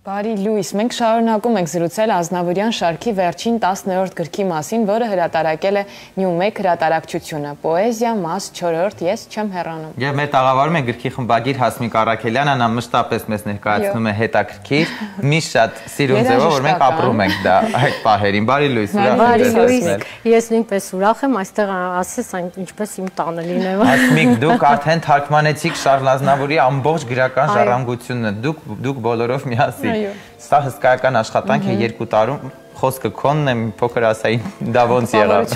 Բարի լույս, մենք շարունակում ենք զրուցել Ազնավուրյան շարքի վերջին 10-րդ գրքի մասին, որը հրատարակել է New Make հրատարակչությունը, պոեզիա, մաս 4-րդ, ես չեմ հեռանում։ Եվ մեր տաղավարում է գրքի խմբագիր Հասմիկ Առաքելյանը, նա մշտապես մեզ ներկայացնում է հետաքրքիր, միշտ շատ սիրուն ձևով, որ մենք ապրում ենք դա այդ պահերին։ Բարի լույս, ես նույնպես ուրախ եմ, այստեղ ասես ինչպես իմ տանը լինեմ։ Հասմիկ, դուք արդեն թարգմանեցիք Շարլ Ազնավուրի ամբողջ գրական ժառանգությունը, դուք բոլորով միասին։ Սա հսկայական աշխատանք է 2 տարում, խոսքը քոնն է, փոքր ասայի, դա ոնց եղավ։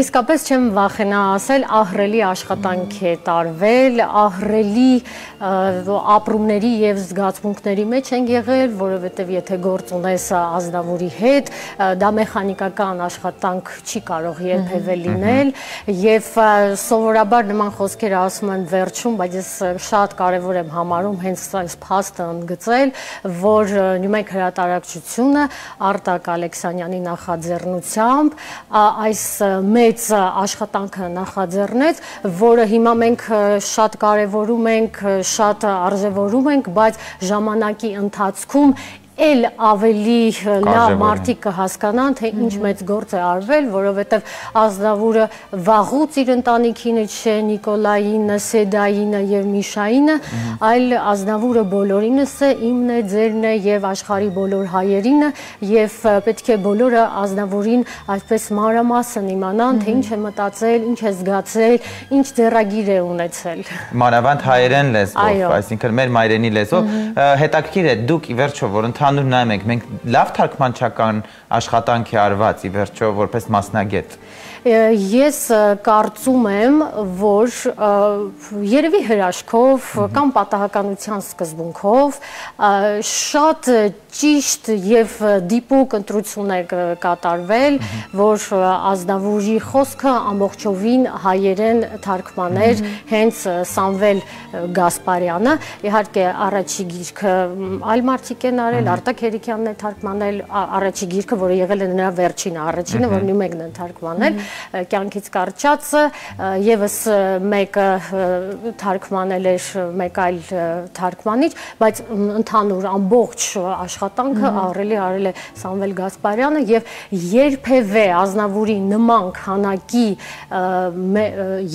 Իսկապես չեմ վախենա ասել, ահռելի աշխատանք է տարվել, ահռելի ապրումների և զգացմունքների մեջ ենք եղել, որովհետև եթե գործ ունես Ազնավուրի հետ, դա մեխանիկական աշխատանք չի կարող երբևէ լինել, և սովորաբար նման խոսքերը ասում են վերջում, բայց ես շատ կարևոր եմ համարում հենց այս փաստը ընդգծել, որ New Make հրատարակչությունը Արտակ Ալեքսանյանի նախաձեռնությամբ այս մեծ աշխատանքը նախաձեռնեց, որը հիմա մենք շատ կարևորում ենք, շատ արժևորում ենք, բայց ժամանակի ընթացքում էլ ավելի լավ մարդիկ կհասկանան, թե ինչ մեծ գործ է արվել, որովհետև Ազնավուրը վաղուց իր ընտանիքինը չէ, Նիկոլայինը, Սեդայինը և Միշայինը, այլ Ազնավուրը բոլորինս է, իմն է, ձերն է և աշխարհի բոլոր հայերինը, և պետք է բոլորը Ազնավուրին այսպես մանրամասն իմանան, թե ինչ է մտածել, ինչ է զգացել, ինչ ձեռագիր է ունեցել։ Մանավանդ հայերեն լեզվով, այսինքն մեր մայրենի լեզվով, հետաքրքիր է, դուք ի վերջո, որ ընդհանուր նայում ենք, մենք լավ թարգմանչական աշխատանք է արված ի վերջո որպես մասնագետ։ Ես կարծում եմ, որ երևի հրաշքով կամ պատահականության սկզբունքով շատ ճիշտ և դիպուկ ընտրություն է կատարվել, որ Ազնավուրի խոսքը ամբողջովին հայերեն թարգմաներ հենց Սամվել Գասպարյանը, իհարկե առաջի գիրքը այլ մարդիկ են արել, Արտակ Հերիկյանն է թարգմանել առաջի գիրքը, որը եղել է նրա վերջինը, առաջինը, որ New Make-ն են թարգմանել, կյանքից կարճածը, ևս մեկը թարգմանել էր մեկ այլ թարգմանիչ, բայց ընդհանուր ամբողջ աշխատանքը ահռելի արել է Սամվել Գասպարյանը և երբևէ Ազնավուրի նման քանակի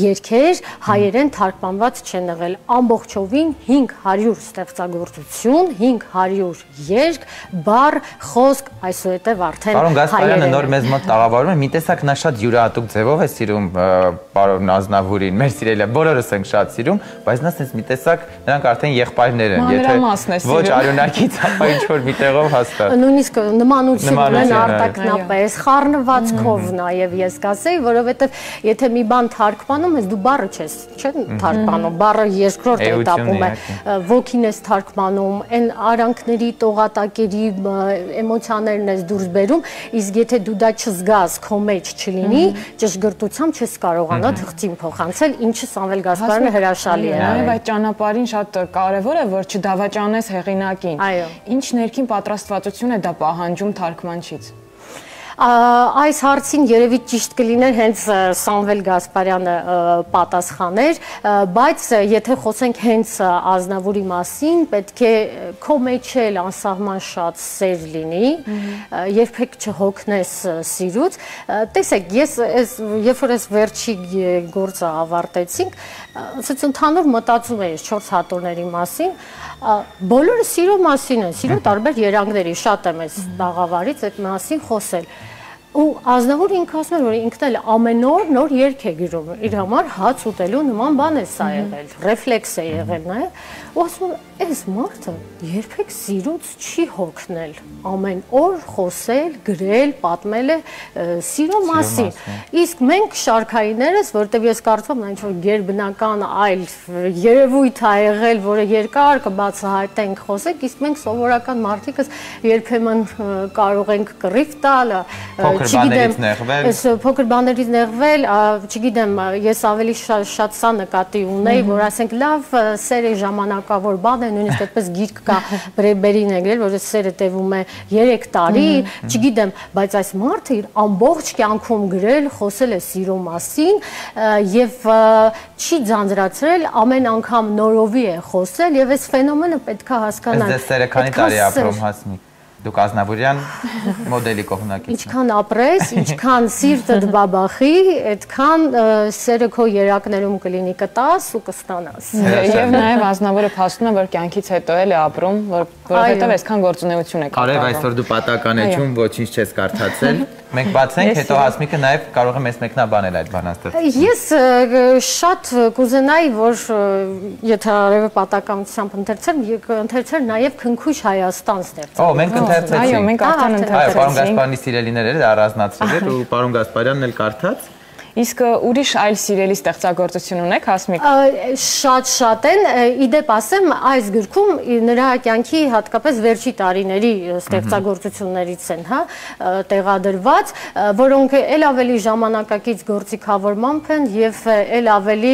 երգեր հայերեն թարգմանված չեն եղել, ամբողջովին 500 ստեղծագործություն, 500 երգ, բառ, խոսք, այսուհետև արդեն Պարոն Գասպարյանը նոր մեզ մոտ տաղավարում է, մի տեսակ նա շատ յուրահատուկ ձևով է սիրում պարոն Ազնավուրին, մեր սիրելիը, բոլորս ենք շատ սիրում, բայց նա ասես մի տեսակ նրանք արդեն եղբայրներ են, եթե ոչ արյունակից, ապա ինչ-որ մի տեղով հաստատ։ Նույնիսկ նմանություն ունեն արտակնապես, խառնվածքով նաև ես կասեի, որովհետև եթե մի բան թարգմանում ես, դու բառը չես թարգմանում, բառը երկրորդ էտապում է, ոգին ես թարգմանում, այն արանքների, տողատակերի էմոցիաներն ես դուրս բերում, իսկ եթե դու դա չզգաս, քո մեջ չլինի, ճշգրտությամբ չես կարողանա թղթին փոխանցել, ինչը Սամվել Գասպարյանը հրաշալի է։ Նաև այդ ճանապարհին շատ կարևոր է, որ չդավաճանես հեղինակին։ Ինչ ներքին պատրաստվածություն է դա պահանջում թարգմանչից։ Այս հարցին երևի ճիշտ կլիներ հենց Սամվել Գասպարյանը պատասխաներ, բայց եթե խոսենք հենց Ազնավուրի մասին, պետք է քո մեջ էլ անսահման շատ սեր լինի, երբեք չհոգնես սիրուց։ Տեսեք, ես երբ որ ես վերջի գործը ավարտեցինք, ասած ընդհանուր մտածում էի 4 հատորների մասին, բոլորը սիրո մասին են, սիրո տարբեր երանգների, շատ եմ այս տաղավարից այդ մասին խոսել։ Ու Ազնավուրը ինքը ասում է, որ ինքն էլ ամեն օր նոր երգ է գրում, իր համար հաց ուտելու նման բան է սա եղել, ռեֆլեքս է եղել նաև, ու ասում է, այս մարդը երբեք սիրուց չի հոգնել, ամեն օր խոսել, գրել, պատմել է սիրո մասին, իսկ մենք շարքայիններս, որտև ես կարծում եմ, ինչ-որ գերբնական այլ երևույթ ա եղել, որը երկար կբացահայտենք խոսենք, իսկ մենք սովորական մարդիկս երբեմն կարող ենք կռիվ տալ, փոքր բաներից նեղվել, չգիտեմ, ես ավելի շատ սա նկատի ունեի, որ ասենք լավ սերը ժամանակավոր բան է, նույնիսկ այդպես գիրք կա բերին եղել, որ սերը տևում է 3 տարի, չգիտեմ, բայց այս մարդը իր ամբողջ կյանքում գրել, խոսել է սիրո մասին եւ չի ձանձրացրել, ամեն անգամ նորովի է խոսել եւ այս ֆենոմենը պետք է հասկանալ։ Այս սերը քանի տարի է ապրում Հասմիկ։ Դուք Ազնավուրյան մոդելի կողմնակից։ Ինչքան ապրես, ինչքան սիրտդ բաբախի, այդքան սերը քո երակներում կլինի կտաս ու կստանաս։ Եվ նաև Ազնավուրը փաստում է, որ կյանքից հետո էլ է ապրում, որովհետև այսքան գործունեություն է կատարում։ Արև այսօր դու պատական ես, ոչինչ չես կարդացել։ Մենք բացենք, հետո Հասմիկը նաև կարող է մեզ մեկնաբանել այդ բանաստեղծությունը։ Ես շատ կուզենայի, որ եթե Արևը պատականությամբ ընթերցեր նաև Քնքուշ Հայաստան ստեղծել։ Օ, մենք ընթերցեցինք։ Այո, մենք արդեն ընթերցեցինք։ Այո, պարոն Գասպարյանի սիրելիները առանձնացրել էր ու պարոն Գասպարյանն էլ կարդաց։ Իսկ ուրիշ այլ սիրելի ստեղծագործություն ունեք, Հասմիկ։ Շատ են, իդեպ ասեմ, այս գրքում նրա կյանքի հատկապես վերջի տարիների ստեղծագործություններից են, հա, տեղադրված, որոնք էլ ավելի ժամանակակից գործիքավորմամբ են եւ էլ ավելի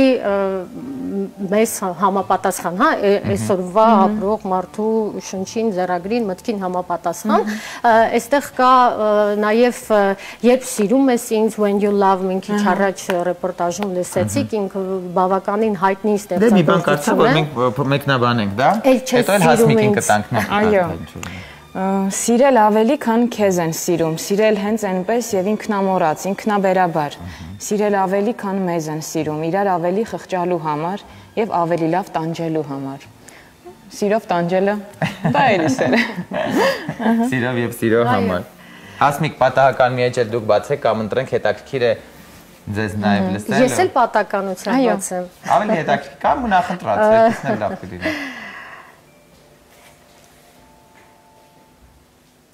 մեզ համապատասխան, հա, այսօրվա ապրող մարդու շնչին, ձեռագրին, մտքին համապատասխան։ Այստեղ կա նաեւ երբ սիրում ես ինձ, when you love me, քիչ առաջ ռեպորտաժում լսեցիք, ինքը բավականին հայտնի ստեղծագործություն է։ Դե մի բան կարծեմ, որ մենք մեկնաբանենք, դա։ Հետո էլ Հասմիկին կտանք մենք։ Այո։ Սիրել ավելի, քան քեզ են սիրում, սիրել հենց այնպես եւ ինքնամոռաց, ինքնաբերաբար։ Սիրել ավելի, քան մեզ են սիրում, իրար ավելի խղճալու համար եւ ավելի լավ տանջելու համար։ Սիրով տանջելը դա էլի սեր է։ Սիրով եւ սիրո համար։ Հասմիկ, պատահական մի էջ էլ դուք բացեք կամ ընտրենք, հետաքրքիր է ձեզ նաև լսել։ Ես էլ պատականությամբ բացեմ։ Ավելի հետաքրքիր կամ ու նախընտրած, այդքան էլ լավ կլինի։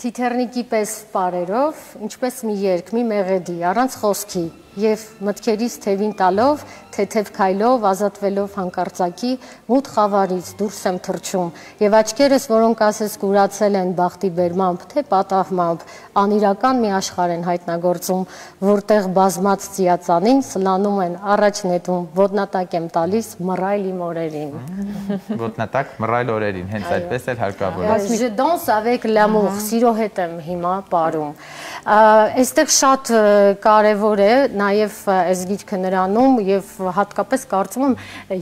Թիթեռնիկի պես պարերով, ինչպես մի երգ, մի մեղեդի, առանց խոսքի եւ մտքերից թևին տալով, թեթև քայլով, ազատվելով հանկարծակի, մութ խավարից դուրս եմ թռչում եւ աչքերս, որոնք ասես կուրացել են բախտի բերմամբ, թե պատահմամբ, անիրական մի աշխարհ են հայտնագործում, որտեղ բազմած ծիածանին սլանում են առաջ նետում, ոտնատակ եմ տալիս մռայլ իմ օրերին։ Ոտնատակ մռայլ օրերին, հենց այդպես էլ հարկավոր է։ Je danse avec l'amour, սիրո հետ եմ հիմա ապարում։ Այստեղ շատ կարևոր է նաև այս գիրքը նրանում եւ հատկապես կարծում եմ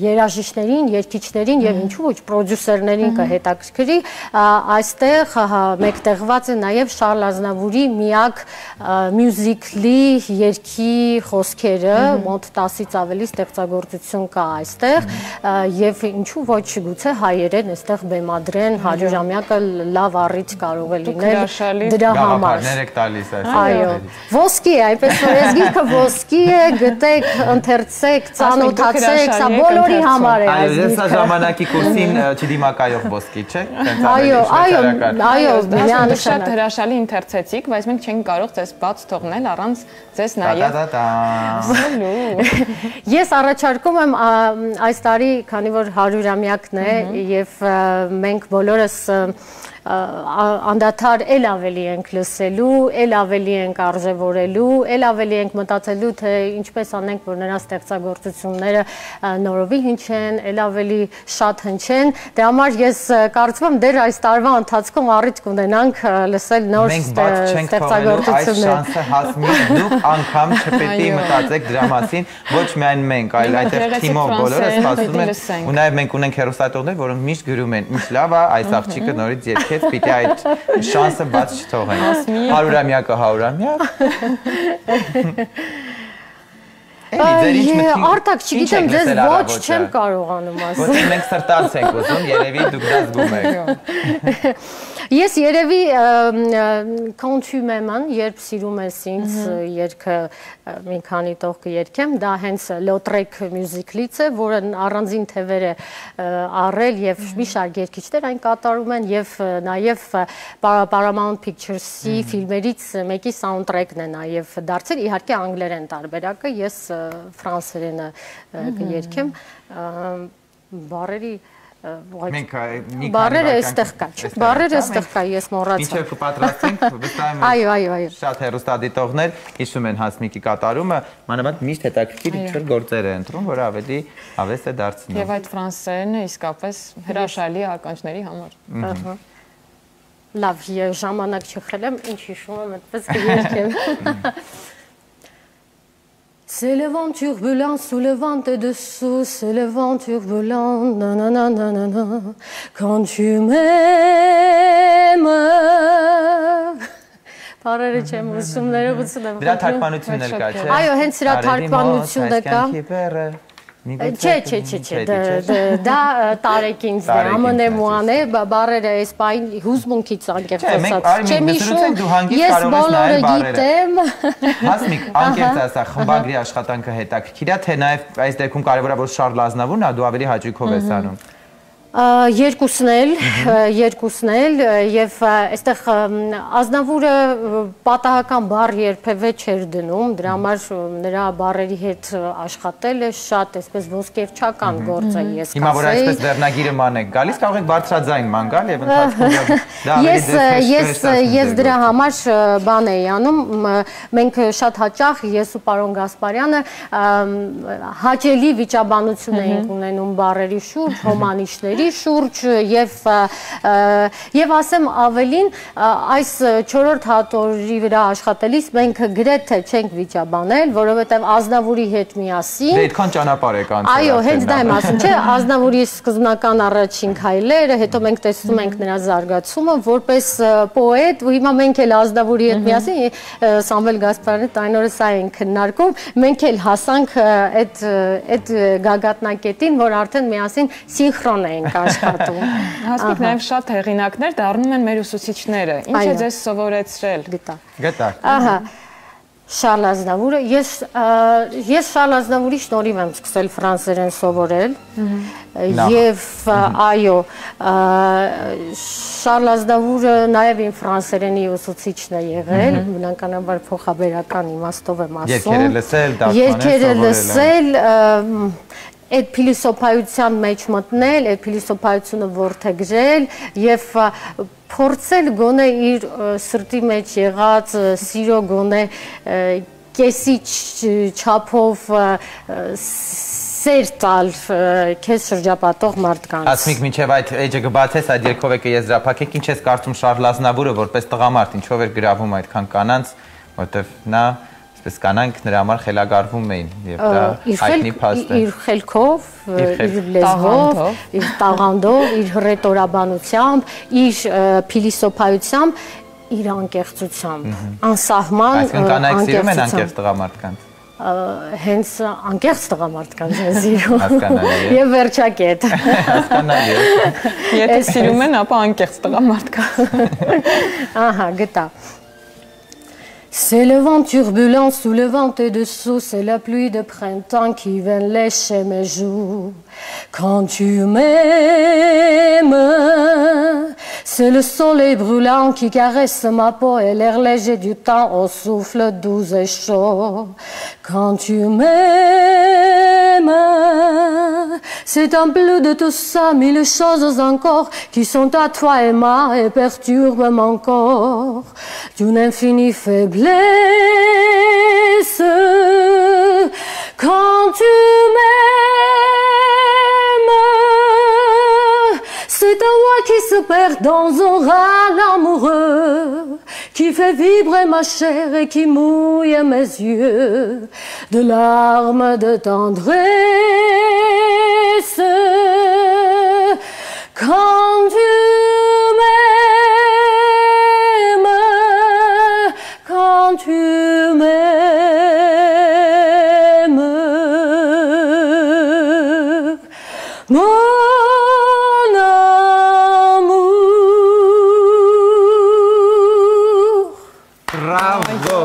երաժիշտներին, երգիչներին եւ ինչու ոչ պրոդյուսերներին կհետաքրքրի, այստեղ մեկտեղված է նաև Շարլ Ազնավուրի միակ մյուզիկլի երգի խոսքերը, մոտ 10-ից ավելի ստեղծագործություն կա այստեղ եւ ինչու ոչ գուցե հայերեն այստեղ բեմադրեն 100-ամյակը լավ առիթ կարող է լինել դրա համար։ Այո, ոսկի է, այնպես որ այս գիրքը ոսկի է, գտեք, ընթերցեք, ծանոթացեք, սա բոլորի համար է այս գիրքը։ Այո, ես ժամանակի կուրսին չդիմակայող ոսկի, չէ՞։ Այո, շատ հրաշալի ընթերցեցիք, բայց մենք չենք կարող ձեզ բաց թողնել առանց ձեզ նաև։ Ես առաջարկում եմ այս տարի, քանի որ 100-ամյակն է եւ մենք բոլորս անդադար էլ ավելի ենք լսելու, էլ ավելի ենք արժևորելու, էլ ավելի ենք մտածելու, թե ինչպես անենք, որ նրա ստեղծագործությունները նորովի հնչեն, էլ ավելի շատ հնչեն։ Դրա համար ես կարծում եմ դեռ այս տարվա ընթացքում առիթ կունենանք լսել նոր ստեղծագործություններ։ Այս շանսը Հասմիկ, դուք անգամ չպետք է մտածեք դրա մասին, ոչ միայն մենք, այլ այդտեղ թիմով բոլորը սպասում են։ Ու նաև մենք ունենք հեռուստատողներ, որոնք միշտ գրում են, ինչ լավ է, այս աղջիկը նորից երգեց, պիտի այդ շանսը բաց չթողենք։ 100-ամյակը 100-ամյակ։ Արտակ, չգիտեմ, ձեզ ոչ չեմ կարողանում ասել։ Ոչ մենք սրտանց ենք ուզում, երևի դուք դա զգում եք։ Ես երևի կոնչումեման, երբ սիրում ես ինձ երգը մի քանի տող կերգեմ, դա հենց Լոտրեկ մյուզիկլից է, որը առանձին թևեր է առել եւ մի շարք երգիչներ այն կատարում են եւ նաեւ Paramount Pictures-ի ֆիլմերից մեկի սաունդթրեքն է նաեւ դարձել, իհարկե անգլերեն տարբերակը, ես ֆրանսերենը կերգեմ, բառերի Բարերը այստեղ կա, չէ՞, բարերը այստեղ կա, ես մոռացա։ Մինչև կպատրաստենք, վստահ եմ։ Այո։ Շատ հեռուստադիտողներ հիշում են Հասմիկի կատարումը, մանավանդ միշտ հետաքրքիր ինչ-որ գործեր է ընտրում, որ ավելի հավես է դարձնում։ Եվ այդ ֆրանսերենը իսկապես հրաշալի ականջների համար։ Լավ, ժամանակ չխելեմ, ինչ հիշում եմ, այդպես կերկեմ։ C'est le vent turbulent sous le vent et dessous, c'est le vent turbulent, nanana, quand tu m'aimes. Բարերը չեմ ուսում, ներողություն եմ։ Դրա թարգմանությունն էլ կա, չէ՞։ Այո, հենց դրա թարգմանությունն է կա։ Չէ, դա տարեկինս է, ամենեմուան է, բարերը այս պայն հուզմունքից անկեղծ ասած։ Չեմ իշում, ես բոլորը գիտեմ։ Հասմիկ, անկեղծ ասա, խմբագրի աշխատանքը հետաքրքիր է, թե նաև այս դեպքում կարևոր է, որ Շարլ Ազնավուրն է, դու ավելի հաճույքով ես անում։ Երկուսն էլ եւ այստեղ Ազնավուրը պատահական բառ երբևէ չէր դնում, դրա համար նրա բառերի հետ աշխատելը շատ այսպես ոսկերչական գործ է, ես կասեի։ Հիմա որ այսպես վերնագիրը մանեք գալիս, կարող եք բարձրաձայն ման գալ եւ ընթացքում ես դրա համար բան էի անում, մենք շատ հաճախ ես ու պարոն Գասպարյանը հաճելի վիճաբանություն էինք ունենում բառերի շուրջ, հոմանիշների շուրջ եւ ասեմ ավելին այս 4-րդ հատորի վրա աշխատելիս մենք գրեթե չենք վիճաբանել, որովհետեւ Ազնավուրի հետ միասին Դե այդքան ճանապարհ եք անցել։ Այո, հենց դա եմ ասում, չէ, Ազնավուրի սկզբնական առաջին քայլերը, հետո մենք տեսնում ենք նրա զարգացումը որպես պոետ, ու հիմա մենք էլ Ազնավուրի հետ միասին Սամվել Գասպարյանը այն օրը սա ենք քննարկում, մենք էլ հասանք այդ գագաթնակետին, որ արդեն միասին սինխրոն ենք աշխատում։ Հասմիկ, նաև շատ հեղինակներ դառնում են մեր ուսուցիչները։ Ինչ է ձեզ սովորեցրել։ Գտակ։ Ահա, Շարլ Ազնավուրը, ես Շարլ Ազնավուրի շնորհիվ եմ սկսել ֆրանսերեն սովորել եւ այո, Շարլ Ազնավուրը նաև իմ ֆրանսերենի ուսուցիչն է եղել, բնականաբար փոխաբերական իմաստով եմ ասում։ Երգերը լսել, այդ փիլիսոփայության մեջ մտնել, այդ փիլիսոփայությունը որդեգրել եւ փորձել գոնե իր սրտի մեջ եղած սիրո գոնե կեսի չափով սեր տալ քեզ շրջապատող մարդկանց։ Ասմիկ, մինչև այդ էջը կբացես, այդ երգով եք եզրափակեք, ինչ ես կարծում Շարլ Ազնավուրը որպես տղամարդ, ինչով էր գրավում այդքան կանանց, որտեվ նա Պես կանանք նրա համար խելագարվում էին եւ դա հայտնի փաստ է։ Իր խելքով, իր լեզվով, իր տաղանդով, իր հռետորաբանությամբ, իր փիլիսոփայությամբ, իր անկեղծությամբ, անսահման Այսինքն կանայք սիրում են անկեղծ տղամարդկանց։ Հենց անկեղծ տղամարդկանց են սիրում։ Հասկանալի է։ Եվ վերջակետ։ Հասկանալի է։ Եթե սիրում են, ապա անկեղծ տղամարդկանց։ Ահա, գտա։ C'est le vent turbulent sous le vent et dessous, c'est la pluie de printemps qui vient lécher mes joues. Quand tu m'aimes, c'est le soleil brûlant qui caresse ma peau et l'air léger du temps au souffle doux et chaud. Quand tu m'aimes, c'est en plus de tout ça, mille choses encore qui sont à toi et moi et perturbent mon corps d'une infinie faiblesse. Quand tu m'aimes, c'est un moi qui se perd dans un râle amoureux, qui fait vibrer ma chair et qui mouille mes yeux de larmes de tendresse. Quand tu m'aimes, quand tu m'aimes, mon amour. Bravo,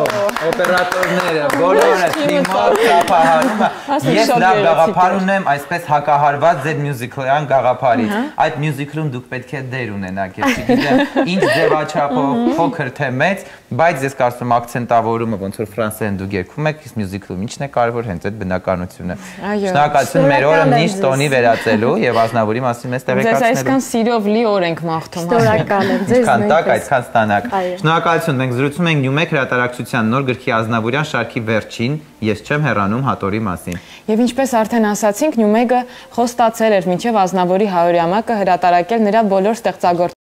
օպերատորները, բոլորը թիմով գաղափարում են։ Ես լավ գաղափար ունեմ, այսպես հակահարված ձեր մյուզիկլյան գաղափարից։ Այդ մյուզիկլում դուք պետք է դեր ունենաք, ես չգիտեմ, ինչ ձևաչափով, փոքր թե մեծ, Բայց ես կարծում եմ ակցենտավորումը ոնց որ ֆրանսերեն դուք երգում եք, իսկ մյուզիկլում ինչն է կարևոր հենց այդ բնականությունը։ Շնորհակալություն մեր օրը միշտ տոնի վերածելու եւ Ազնավուրի մասին մեզ տեղեկացնելու։ Ձեզ այսքան սիրով լի օր ենք մաղթում։ Շնորհակալ եմ ձեզ։ Քան տակ, այդքան ստանաք։ Շնորհակալություն, մենք զրուցում ենք Նյումեկ հրատարակչության նոր գրքի Ազնավուրյան շարքի վերջին «Ես չեմ հեռանում» հատորի մասին։ Եվ ինչպես արդեն ասացինք, Նյումեգը խոստացել էր մինչև Ազնավուրի 100-ամյակը հրատարակել նրա բոլոր ստեղծագործությունները